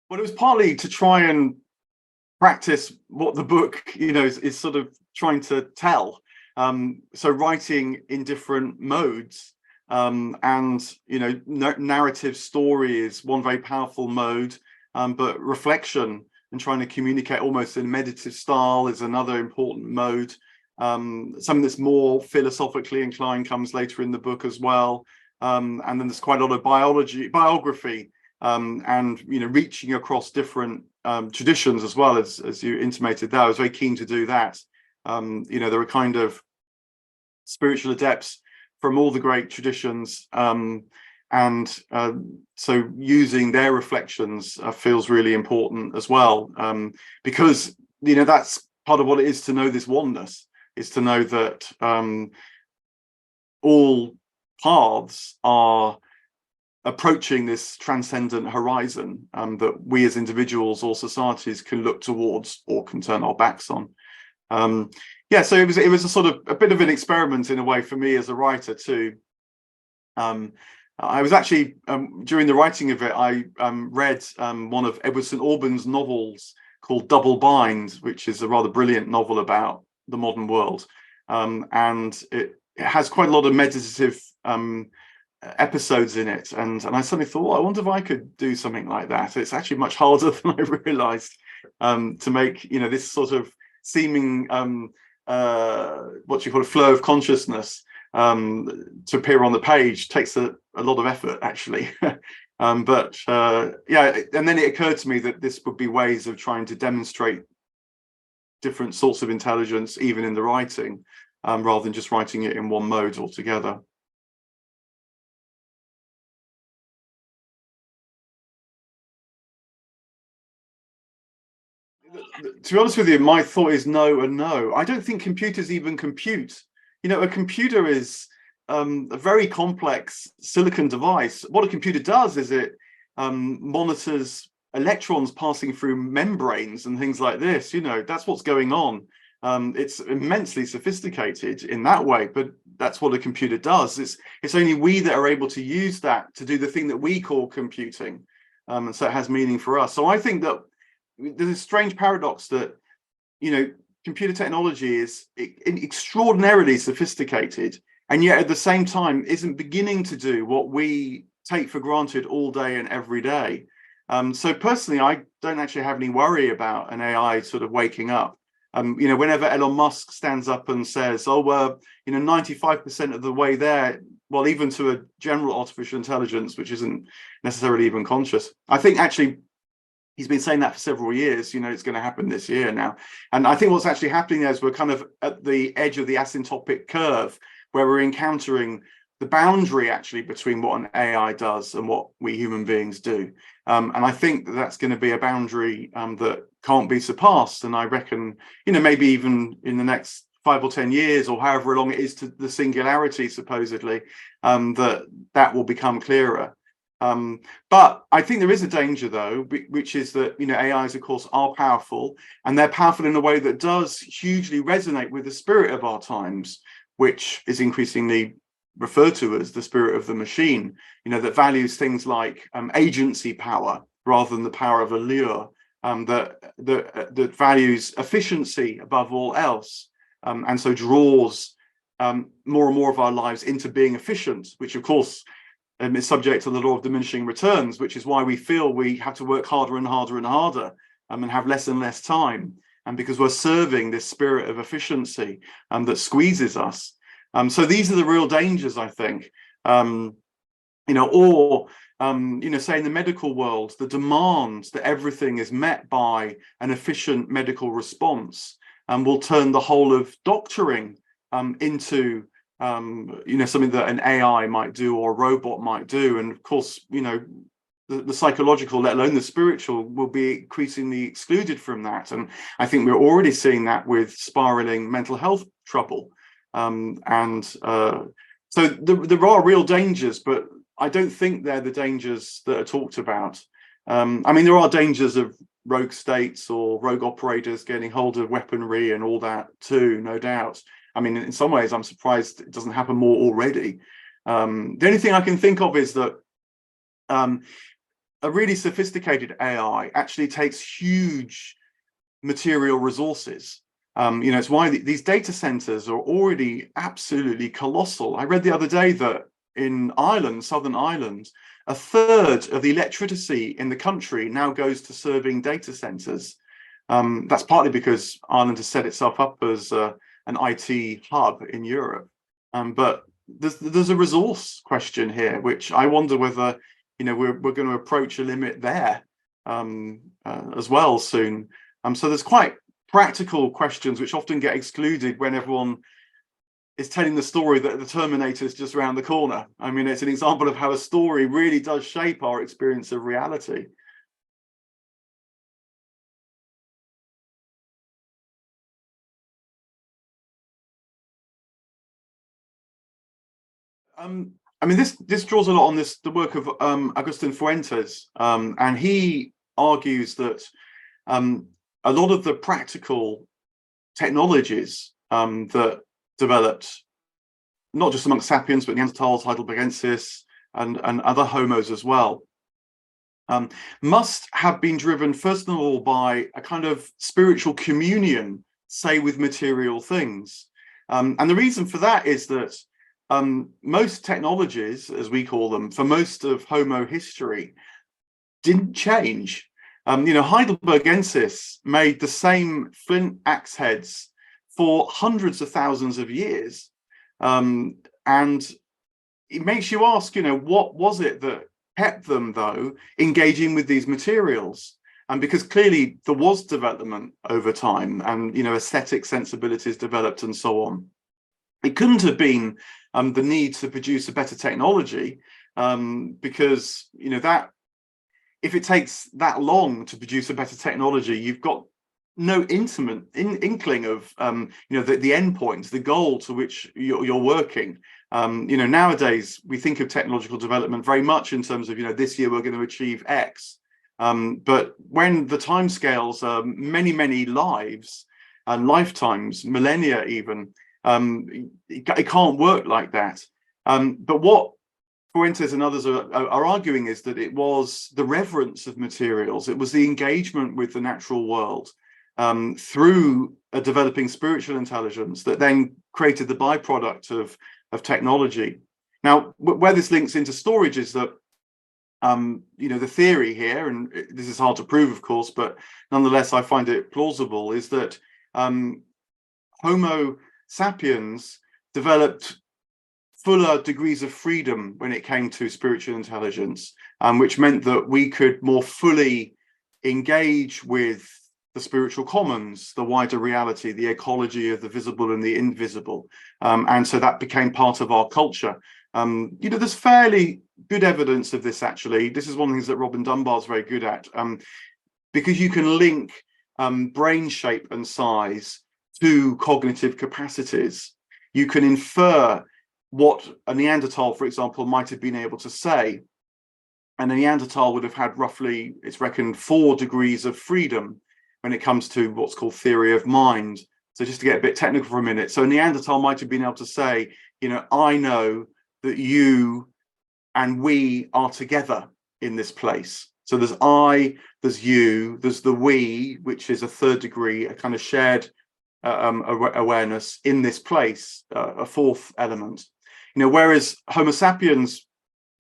Well, it was partly to try and practice what the book, is sort of trying to tell. So writing in different modes, and narrative story is one very powerful mode, but reflection and trying to communicate almost in a meditative style is another important mode. Something that's more philosophically inclined comes later in the book as well. And then there's quite a lot of biography, and reaching across different traditions as well, as you intimated there. I was very keen to do that. There are kind of spiritual adepts from all the great traditions, and so using their reflections feels really important as well, because that's part of what it is to know this oneness, is to know that all paths are approaching this transcendent horizon, that we as individuals or societies can look towards or can turn our backs on. So it was a sort of a bit of an experiment in a way for me as a writer too. I was actually, during the writing of it, I read one of Edward St. Aubyn's novels called Double Bind, which is a rather brilliant novel about the modern world, and it has quite a lot of meditative episodes in it, and I suddenly thought, I wonder if I could do something like that. It's actually much harder than I realized, to make this sort of seeming what you call a flow of consciousness to appear on the page takes a lot of effort, actually. And then it occurred to me that this would be ways of trying to demonstrate different sorts of intelligence even in the writing. rather than just writing it in one mode altogether. To be honest with you, my thought is no and no. I don't think computers even compute. A computer is a very complex silicon device. What a computer does is it monitors electrons passing through membranes and things like this. That's what's going on. It's immensely sophisticated in that way, but that's what a computer does. It's only we that are able to use that to do the thing that we call computing, and so it has meaning for us. So I think that there's a strange paradox that computer technology is extraordinarily sophisticated, and yet at the same time isn't beginning to do what we take for granted all day and every day. So personally, I don't actually have any worry about an AI sort of waking up. Whenever Elon Musk stands up and says, "Oh, 95% of the way there," well, even to a general artificial intelligence, which isn't necessarily even conscious, I think actually he's been saying that for several years. It's going to happen this year now. And I think what's actually happening there is we're kind of at the edge of the asymptotic curve, where we're encountering the boundary actually between what an AI does and what we human beings do. And I think that's going to be a boundary that can't be surpassed. And I reckon, maybe even in the next 5 or 10 years, or however long it is to the singularity, supposedly, that will become clearer. But I think there is a danger, though, which is that AIs, of course, are powerful, and they're powerful in a way that does hugely resonate with the spirit of our times, which is increasingly referred to as the spirit of the machine. That values things like agency power rather than the power of allure, that values efficiency above all else, and so draws more and more of our lives into being efficient, which, of course, is subject to the law of diminishing returns, which is why we feel we have to work harder and harder and harder, and have less and less time, and because we're serving this spirit of efficiency that squeezes us. So these are the real dangers, I think. Say in the medical world, the demand that everything is met by an efficient medical response will turn the whole of doctoring into something that an AI might do or a robot might do. And of course, the psychological, let alone the spiritual, will be increasingly excluded from that. And I think we're already seeing that with spiraling mental health trouble. So there are real dangers, but I don't think they're the dangers that are talked about. There are dangers of rogue states or rogue operators getting hold of weaponry and all that too, no doubt. In some ways, I'm surprised it doesn't happen more already. The only thing I can think of is that a really sophisticated AI actually takes huge material resources. It's why these data centers are already absolutely colossal. I read the other day that in Ireland, Southern Ireland, a third of the electricity in the country now goes to serving data centers. That's partly because Ireland has set itself up as an IT hub in Europe. But there's a resource question here, which I wonder whether we're going to approach a limit there as well soon. So there's quite practical questions which often get excluded when everyone is telling the story that the Terminator is just around the corner. It's an example of how a story really does shape our experience of reality. This draws a lot on the work of Agustin Fuentes, and he argues that a lot of the practical technologies that developed, not just amongst sapiens, but Neanderthals, Heidelbergensis, and other Homos as well, must have been driven, first of all, by a kind of spiritual communion, say, with material things. And the reason for that is that most technologies, as we call them, for most of Homo history, didn't change. Heidelbergensis made the same flint axe heads for hundreds of thousands of years. And it makes you ask, what was it that kept them, though, engaging with these materials? And because clearly there was development over time, and aesthetic sensibilities developed and so on. It couldn't have been the need to produce a better technology, because that if it takes that long to produce a better technology, you've got no intimate inkling of the end point, the goal to which you're working. Nowadays we think of technological development very much in terms of this year we're going to achieve X, but when the timescales are many lives and lifetimes, millennia even, it can't work like that. But what Fuentes and others are arguing is that it was the reverence of materials, it was the engagement with the natural world through a developing spiritual intelligence that then created the byproduct of technology. Now, where this links into storage is that the theory here, and this is hard to prove, of course, but nonetheless I find it plausible, is that Homo sapiens developed fuller degrees of freedom when it came to spiritual intelligence, which meant that we could more fully engage with the spiritual commons, the wider reality, the ecology of the visible and the invisible. And so that became part of our culture. There's fairly good evidence of this, actually. This is one of the things that Robin Dunbar's very good at, because you can link brain shape and size to cognitive capacities. You can infer what a Neanderthal, for example, might have been able to say. And a Neanderthal would have had roughly, it's reckoned, 4 degrees of freedom when it comes to what's called theory of mind. So just to get a bit technical for a minute, so a Neanderthal might have been able to say, I know that you and we are together in this place. So there's I, there's you, there's the we, which is a 3rd degree, a kind of shared awareness in this place, a 4th element. Whereas Homo sapiens,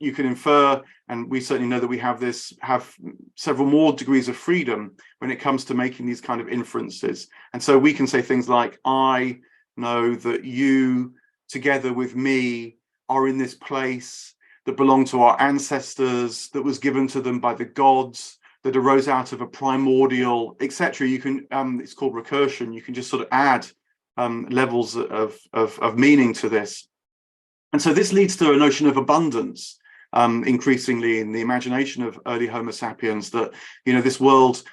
you can infer, and we certainly know that we have several more degrees of freedom when it comes to making these kind of inferences. And so we can say things like, I know that you together with me are in this place that belonged to our ancestors, that was given to them by the gods, that arose out of a primordial, etc. You can, it's called recursion. You can just sort of add levels of meaning to this. And so this leads to a notion of abundance, increasingly in the imagination of early Homo sapiens, that this world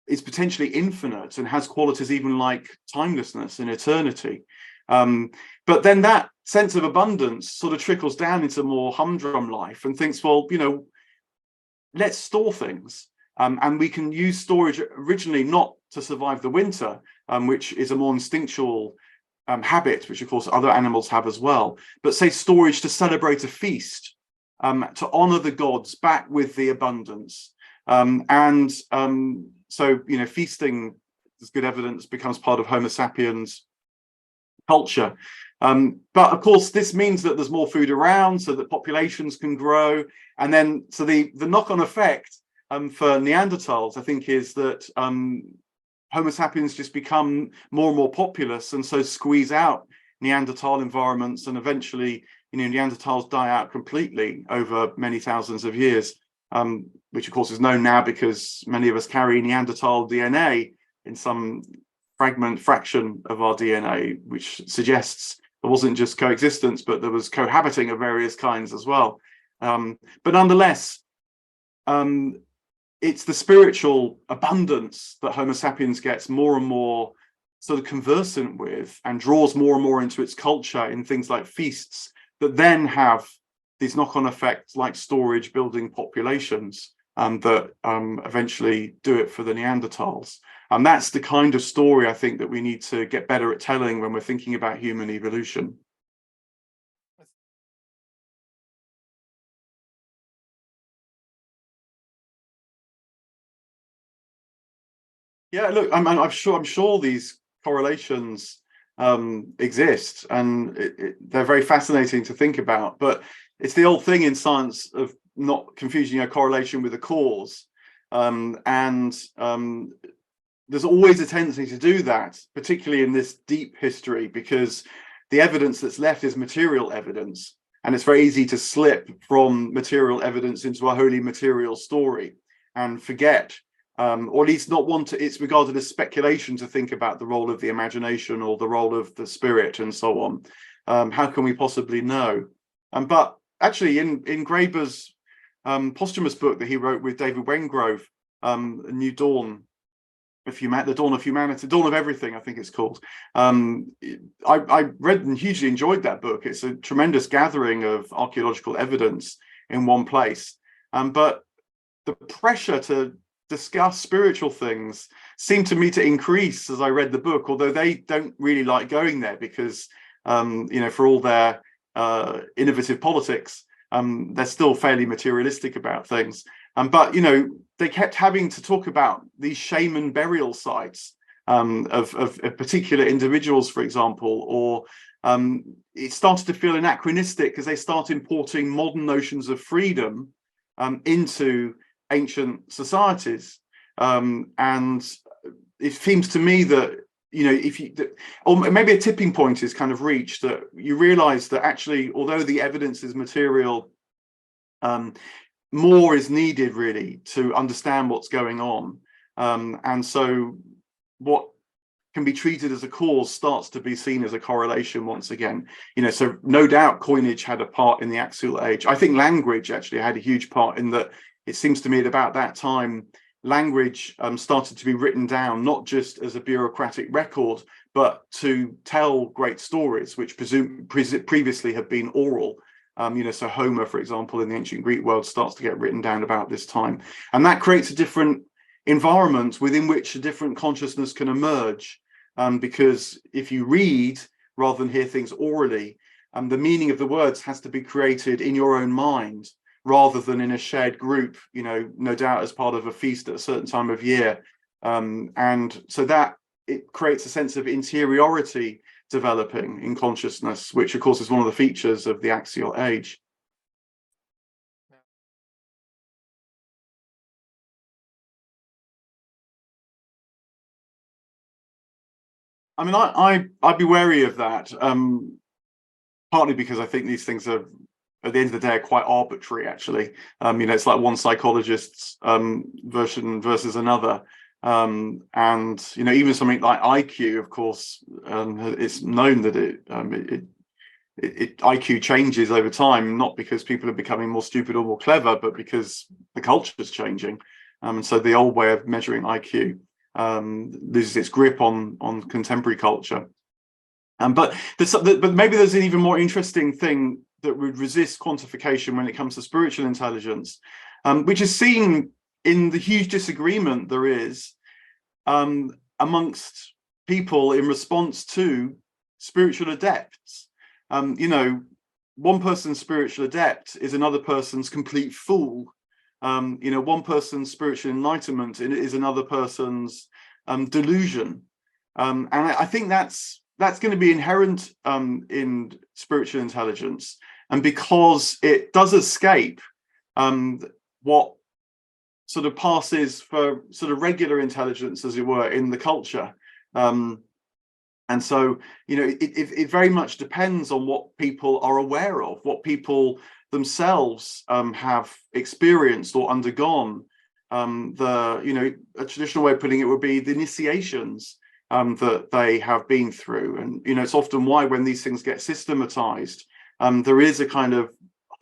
is potentially infinite and has qualities even like timelessness and eternity. But then that sense of abundance sort of trickles down into more humdrum life and thinks, well, let's store things. And we can use storage originally not to survive the winter, which is a more instinctual habit, which of course other animals have as well, but say storage to celebrate a feast, to honor the gods back with the abundance. So feasting, there's good evidence, becomes part of Homo sapiens culture. But of course this means that there's more food around so that populations can grow, and then so the knock-on effect for Neanderthals, I think, is that Homo sapiens just become more and more populous, and so squeeze out Neanderthal environments, and eventually Neanderthals die out completely over many thousands of years, which of course is known now because many of us carry Neanderthal DNA in some fraction of our DNA, which suggests there wasn't just coexistence, but there was cohabiting of various kinds as well. But nonetheless, it's the spiritual abundance that Homo sapiens gets more and more sort of conversant with and draws more and more into its culture in things like feasts that then have these knock-on effects like storage, building populations, that eventually do it for the Neanderthals. And that's the kind of story I think that we need to get better at telling when we're thinking about human evolution. Yeah, look, I'm sure these correlations exist, and they're very fascinating to think about. But it's the old thing in science of not confusing a correlation with a cause, and there's always a tendency to do that, particularly in this deep history, because the evidence that's left is material evidence, and it's very easy to slip from material evidence into a wholly material story and forget or at least not want to. It's regarded as speculation to think about the role of the imagination or the role of the spirit and so on. How can we possibly know? But actually, in Graeber's posthumous book that he wrote with David Wengrove, A New Dawn of Humanity, The Dawn of Humanity, Dawn of Everything, I think it's called. I read and hugely enjoyed that book. It's a tremendous gathering of archaeological evidence in one place. But the pressure to discuss spiritual things seemed to me to increase as I read the book, although they don't really like going there because, for all their innovative politics, they're still fairly materialistic about things. But they kept having to talk about these shaman burial sites of particular individuals, for example, or it started to feel anachronistic because they start importing modern notions of freedom into ancient societies. And it seems to me that or maybe a tipping point is kind of reached, that you realize that actually, although the evidence is material, more is needed really to understand what's going on. And so what can be treated as a cause starts to be seen as a correlation once again. So no doubt coinage had a part in the axial age. I think language actually had a huge part in that. It seems to me at about that time, language started to be written down, not just as a bureaucratic record, but to tell great stories, which previously have been oral. So Homer, for example, in the ancient Greek world starts to get written down about this time. And that creates a different environment within which a different consciousness can emerge. Because if you read rather than hear things orally, the meaning of the words has to be created in your own mind, rather than in a shared group, no doubt as part of a feast at a certain time of year. And so that it creates a sense of interiority developing in consciousness, which of course is one of the features of the axial age. I mean, I'd be wary of that, partly because I think these things are, at the end of the day, are quite arbitrary, actually. It's like one psychologist's version versus another. And even something like IQ, of course, it's known that IQ changes over time, not because people are becoming more stupid or more clever, but because the culture is changing. And so the old way of measuring IQ loses its grip on contemporary culture. But maybe there's an even more interesting thing that would resist quantification when it comes to spiritual intelligence, which is seen in the huge disagreement there is amongst people in response to spiritual adepts. One person's spiritual adept is another person's complete fool. One person's spiritual enlightenment is another person's delusion. And I think that's going to be inherent in spiritual intelligence. And because it does escape what sort of passes for sort of regular intelligence, as it were, in the culture. And so, it very much depends on what people are aware of, what people themselves have experienced or undergone. A traditional way of putting it would be the initiations that they have been through. And, it's often why when these things get systematized, there is a kind of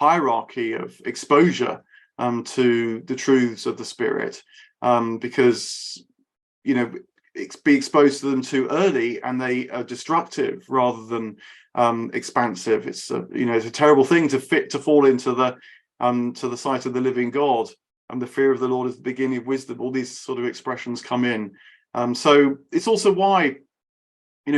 hierarchy of exposure to the truths of the spirit, because, be exposed to them too early and they are destructive rather than expansive. It's it's a terrible thing to fall into the sight of the living God, and the fear of the Lord is the beginning of wisdom. All these sort of expressions come in. So it's also why,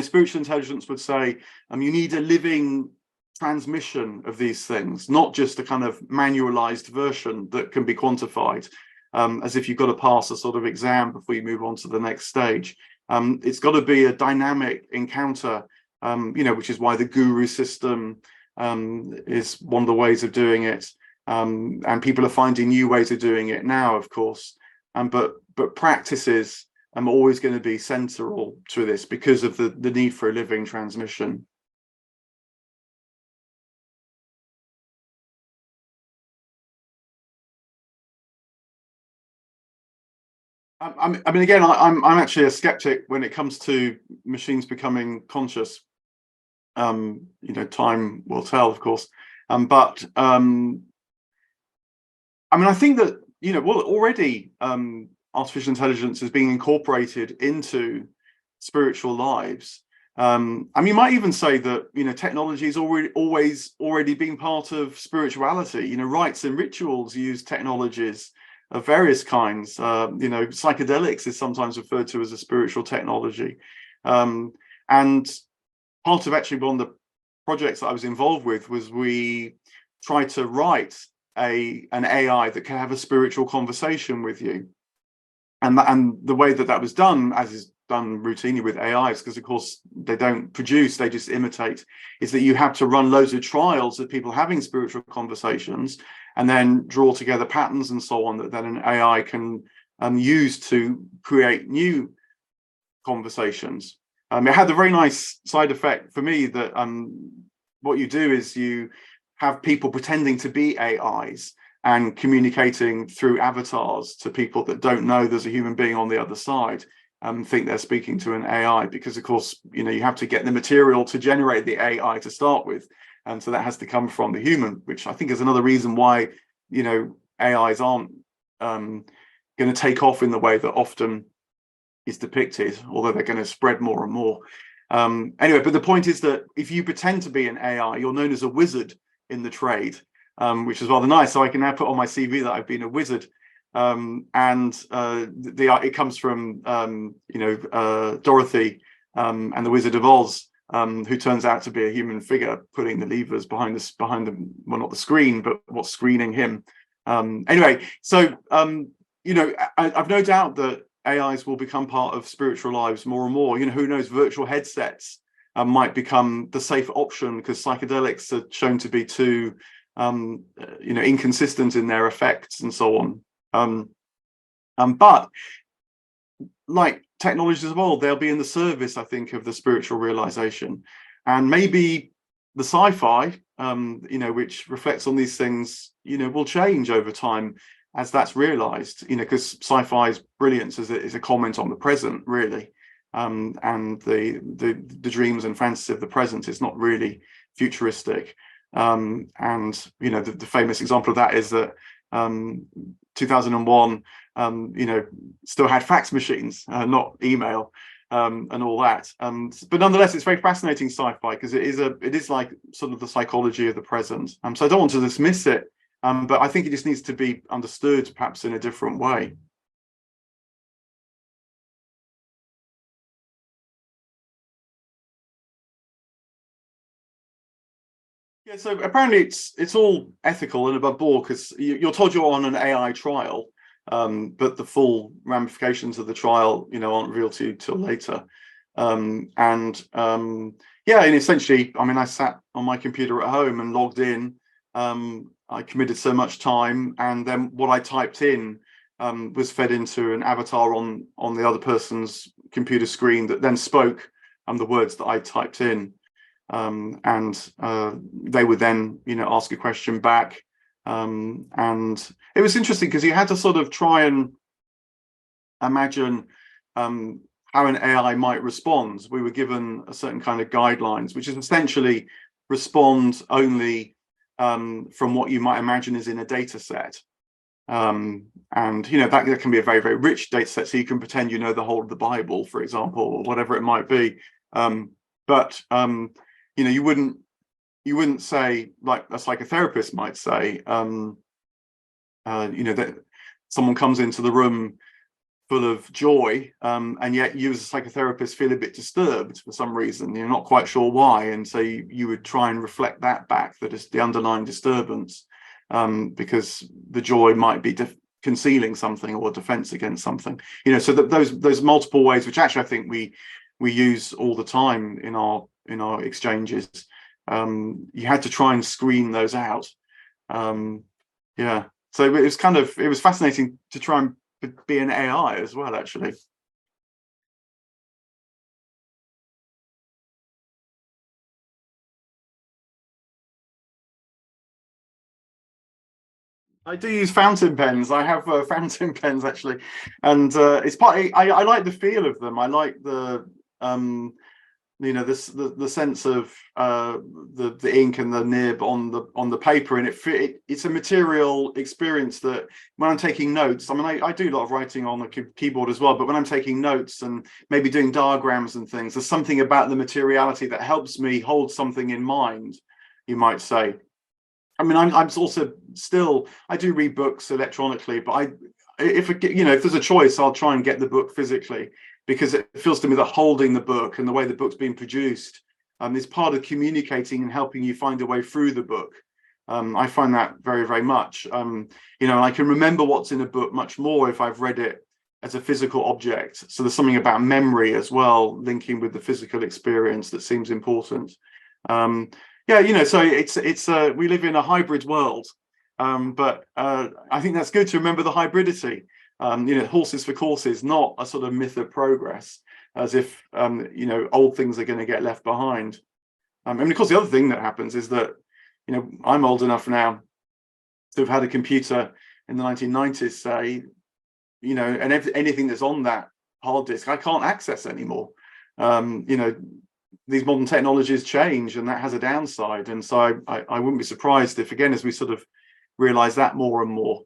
spiritual intelligence would say you need a living transmission of these things, not just a kind of manualized version that can be quantified, as if you've got to pass a sort of exam before you move on to the next stage. It's got to be a dynamic encounter, which is why the guru system is one of the ways of doing it. And people are finding new ways of doing it now, of course. But practices are always going to be central to this because of the need for a living transmission. I mean, again, I'm actually a skeptic when it comes to machines becoming conscious. Time will tell, of course. But I mean, I think that well, already artificial intelligence is being incorporated into spiritual lives. I mean, you might even say that technology is already been part of spirituality. Rites and rituals use technologies of various kinds. Psychedelics is sometimes referred to as a spiritual technology, and part of actually one of the projects that I was involved with was we tried to write an AI that can have a spiritual conversation with you. And the way that was done, as is done routinely with AIs, because of course they don't produce, they just imitate, is that you have to run loads of trials of people having spiritual conversations and then draw together patterns and so on that then an AI can use to create new conversations. It had a very nice side effect for me that what you do is you have people pretending to be AIs and communicating through avatars to people that don't know there's a human being on the other side and think they're speaking to an AI, because of course you have to get the material to generate the AI to start with, and so that has to come from the human, which I think is another reason why AIs aren't going to take off in the way that often is depicted, although they're going to spread more and more. Anyway, but the point is that if you pretend to be an AI, you're known as a wizard in the trade, which is rather nice. So I can now put on my CV that I've been a wizard, it comes from Dorothy and the Wizard of Oz, who turns out to be a human figure putting the levers behind the well, not the screen, but what's screening him. Anyway, so I've no doubt that AIs will become part of spiritual lives more and more. Who knows? Virtual headsets might become the safe option, because psychedelics are shown to be too inconsistent in their effects and so on. But like technologies of old, they'll be in the service, I think, of the spiritual realization. And maybe the sci-fi, which reflects on these things, will change over time as that's realized, because sci-fi's brilliance is a comment on the present, really. And the dreams and fantasies of the present is not really futuristic. And the famous example of that is that 2001 still had fax machines, not email, and all that. But nonetheless, it's very fascinating sci-fi, because it is like sort of the psychology of the present. So I don't want to dismiss it, but I think it just needs to be understood perhaps in a different way. Yeah, so apparently it's all ethical and above board, because you're told you're on an AI trial, but the full ramifications of the trial, aren't revealed to you till later. Yeah, and essentially, I mean, I sat on my computer at home and logged in. I committed so much time, and then what I typed in was fed into an avatar on the other person's computer screen that then spoke the words that I typed in. And they would then ask a question back, and it was interesting because you had to sort of try and imagine how an AI might respond. We were given a certain kind of guidelines, which is essentially respond only from what you might imagine is in a data set. And that can be a very, very rich data set, so you can pretend the whole of the Bible, for example, or whatever it might be. But you wouldn't say, like a psychotherapist might say, that someone comes into the room full of joy, and yet you as a psychotherapist feel a bit disturbed for some reason. You're not quite sure why, and so you would try and reflect that back, that is the underlying disturbance, because the joy might be concealing something or defense against something. So that those multiple ways, which actually I think we use all the time in our exchanges, you had to try and screen those out. Yeah, so it was fascinating to try and be an AI as well, actually. I do use fountain pens. I have fountain pens actually, and it's part. I like the feel of them. I like the the sense of the ink and the nib on the paper, and it's a material experience that when I'm taking notes, I mean, I do a lot of writing on the keyboard as well, but when I'm taking notes and maybe doing diagrams and things, there's something about the materiality that helps me hold something in mind, you might say. I mean, I'm also still, I do read books electronically, but if there's a choice, I'll try and get the book physically, because it feels to me that holding the book and the way the book's being produced is part of communicating and helping you find a way through the book. I find that very, very much. I can remember what's in a book much more if I've read it as a physical object. So there's something about memory as well, linking with the physical experience, that seems important. Yeah, so it's we live in a hybrid world, but I think that's good to remember the hybridity. Horses for courses, not a sort of myth of progress, as if old things are going to get left behind. And of course, the other thing that happens is that I'm old enough now to have had a computer in the 1990s, say, and anything that's on that hard disk I can't access anymore. These modern technologies change, and that has a downside. And so I wouldn't be surprised if, again, as we sort of realize that more and more,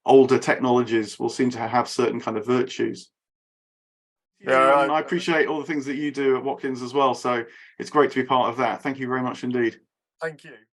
older technologies will seem to have certain kind of virtues. Yeah, I appreciate all the things that you do at Watkins as well. So it's great to be part of that. Thank you very much indeed. thank you.